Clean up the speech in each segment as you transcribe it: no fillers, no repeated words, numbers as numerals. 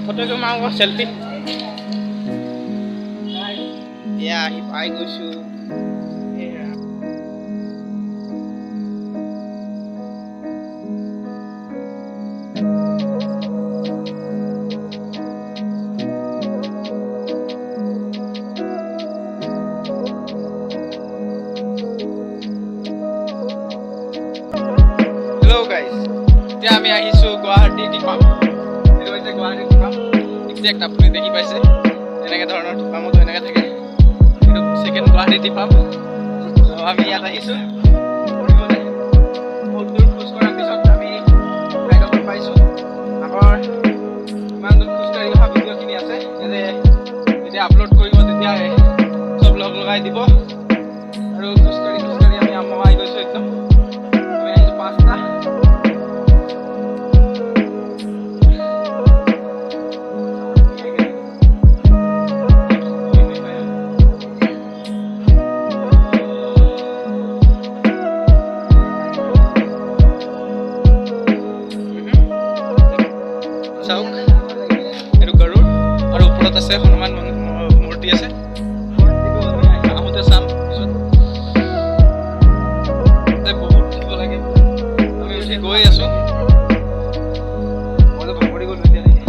Photo মাৰো selfie আহি পাই গৈছো হেল্ল' গাইজ এতিয়া আমি আহিছো গুৱাহাটী টিপাম এইটো হৈছে গুৱাহাটী টিপাম একজেক্ট আপুনি দেখি পাইছে এনেকৈ ধৰণৰ টিপামতো এনেকৈ থাকে এইটো ছেকেণ্ড গুৱাহাটী টিপাম আমি ইয়াত আহিছোঁ ফুৰিবলৈ বহুত দূৰ খোজ কঢ়াৰ পিছত আমি ৰাইডত পাইছোঁ আগৰ ইমান দূৰ খোজকাঢ়ি অহা ভিডিঅ'খিনি আছে যেতিয়া আপলোড কৰিব তেতিয়া চব লগ লগাই দিব আৰু খোজকাঢ়ি আমি আমা আহি গৈছোঁ একদম আমি আহিছোঁ 5টা চাওক এইটো গৰুড় আৰু ওপৰত আছে হনুমান মূৰ্তি আছে আহোঁতে চাম পিছত বহুত উঠিব লাগে আমি উঠি গৈ আছোঁ মইতো ভাগৰি গ'লোঁ এতিয়ালৈকে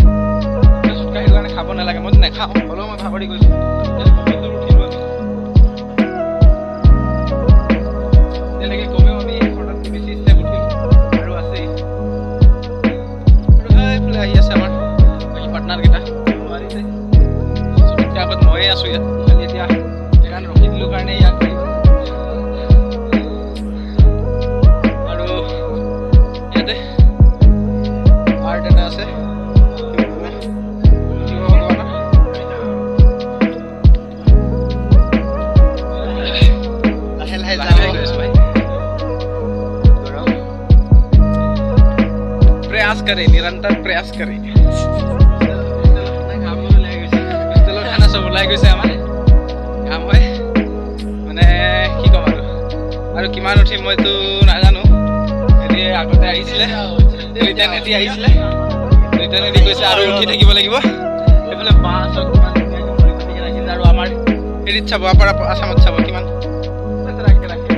খোজকাঢ়িৰ কাৰণে খাব নালাগে মইতো নাখাওঁ হ'লেও মই ভাগৰি গৈছোঁ বহুত দূৰ উঠিলোঁ আমি এতিয়ালৈকে কমেও আমি ঘৰতকৈ বেছি ষ্টেপ উঠিলোঁ আৰু আছেই এইফালে আহি আছে আমাৰ বাকী পাৰ্টনাৰকেইটা নোৱাৰিছে চবতকৈ আগত ময়ে আছোঁ ইয়াত খালি এতিয়া সেইকাৰণে ৰখি দিলোঁ কাৰণে ইয়াক আৰু ইয়াতে আৰ্ট এটা আছে লাহে লাহে যাই গৈছোঁ ভাই प्रयास करें निरंतर प्रयास करें হোষ্টেলৰ খানা চব ওলাই গৈছে আমাৰ কাম হয় মানে কি ক'ম আৰু কিমান উঠিম মইতো নাজানো এটি আগতে আহিছিলে ৰিটাৰ্ণ এটি আহিছিলে ৰিটাৰ্ণ এটি গৈছে আৰু উঠি থাকিব লাগিব এইফালে বাছক কিমান ৰাখিছে আৰু আমাৰ হেৰিত চাব আপাৰ আছামত চাব কিমান লেতেৰাকৈ ৰাখে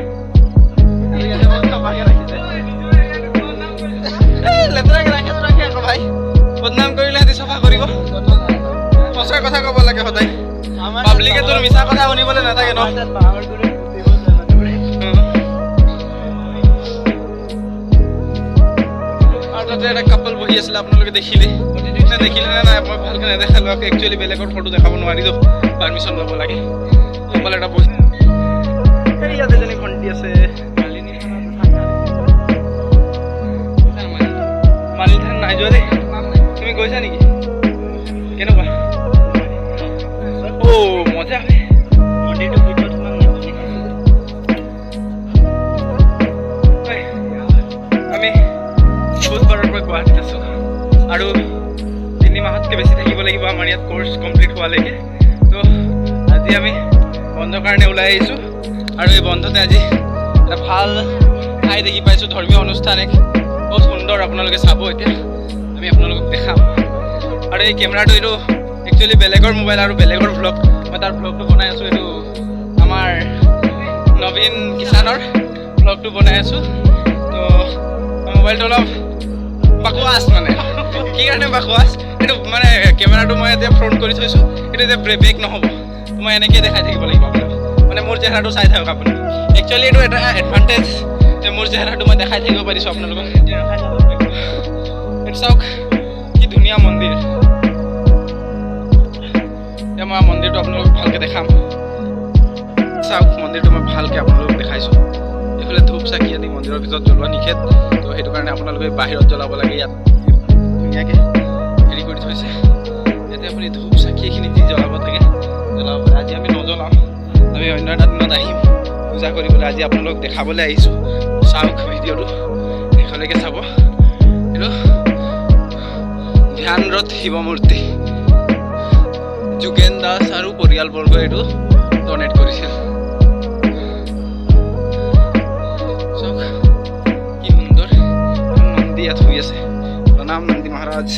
লেতেৰাকৈ ৰাখে আকৌ ভাই বদনাম কৰিলে সিহঁতি চাফা কৰিব সঁচা কথা ক'ব লাগে সদায় পাব্লিকে তোৰ মিছা কথা শুনিবলৈ নাথাকে ন আৰু তাতে এটা কাপল বহি আছিলে আপোনালোকে দেখিলে নে নাই মই ভালকৈ নেদেখালোঁ আকৌ একচুৱেলি বেলেগৰ ফটো দেখাব নোৱাৰিলোঁ পাৰ্মিশ্যন ল'ব লাগে কাপল এটা বহি ইয়াত এজনী ভণ্টি আছে মালিধান নাই যোৱা দেই তুমি গৈছা নেকি কেনেকুৱা মজা মন্দিৰটো ভিতৰত আমি বুধবাৰৰ পৰা গুৱাহাটীত আছোঁ আৰু 3 মাহতকৈ বেছি থাকিব লাগিব আমাৰ ইয়াত কোৰ্চ কমপ্লিট হোৱালৈকে তো আজি আমি বন্ধৰ কাৰণে ওলাই আহিছোঁ আৰু এই বন্ধতে আজি এটা ভাল ঠাই দেখি পাইছোঁ ধৰ্মীয় অনুষ্ঠান এক বহুত সুন্দৰ আপোনালোকে চাব এতিয়া আমি আপোনালোকক দেখাম আৰু এই কেমেৰাটো এইটো একচুৱেলি বেলেগৰ মোবাইল আৰু বেলেগৰ ভ্লগ মই তাৰ ভ্লগটো বনাই আছোঁ এইটো আমাৰ নবীন কিষাণৰ ভ্লগটো বনাই আছোঁ তো মোবাইলটো অলপ বাকৱাছ মানে কি কাৰণে বাকৱাছ এইটো মানে কেমেৰাটো মই এতিয়া ফ্ৰণ্ট কৰি থৈছোঁ এইটো এতিয়া ব্ৰেক নহ'ব মই এনেকৈ দেখাই থাকিব লাগিব আপোনাক মানে মোৰ চেহেৰাটো চাই থাকক আপুনি একচুৱেলি এইটো এটা এডভান্টেজ যে মোৰ চেহেৰাটো মই দেখাই থাকিব পাৰিছোঁ আপোনালোকক এইটো চাওক কি ধুনীয়া মন্দিৰ এতিয়া মই মন্দিৰটো আপোনালোকক ভালকৈ দেখাম চাওক মন্দিৰটো মই ভালকৈ আপোনালোকক দেখাইছোঁ এইফালে ধূপ চাকি আদি মন্দিৰৰ ভিতৰত জ্বলোৱা নিষেধ তো সেইটো কাৰণে আপোনালোকে বাহিৰত জ্বলাব লাগে ইয়াত ধুনীয়াকৈ হেৰি কৰি থৈছে ইয়াতে আপুনি ধূপ চাকি এইখিনি দি জ্বলাব থাকে জ্বলাব পাৰে আজি আমি নজ্বলাওঁ আমি অন্য এটা দিনত আহিম পূজা কৰিবলৈ আজি আপোনালোকক দেখাবলৈ আহিছোঁ চাওক ভিডিঅ'টো শেষলৈকে চাব এইটো ধ্যানৰথ শিৱ মূৰ্তি যোগেন দাস আৰু পৰিয়ালবৰ্গই এইটো ডনেট কৰিছিল প্ৰণাম নন্দী মহাৰাজ।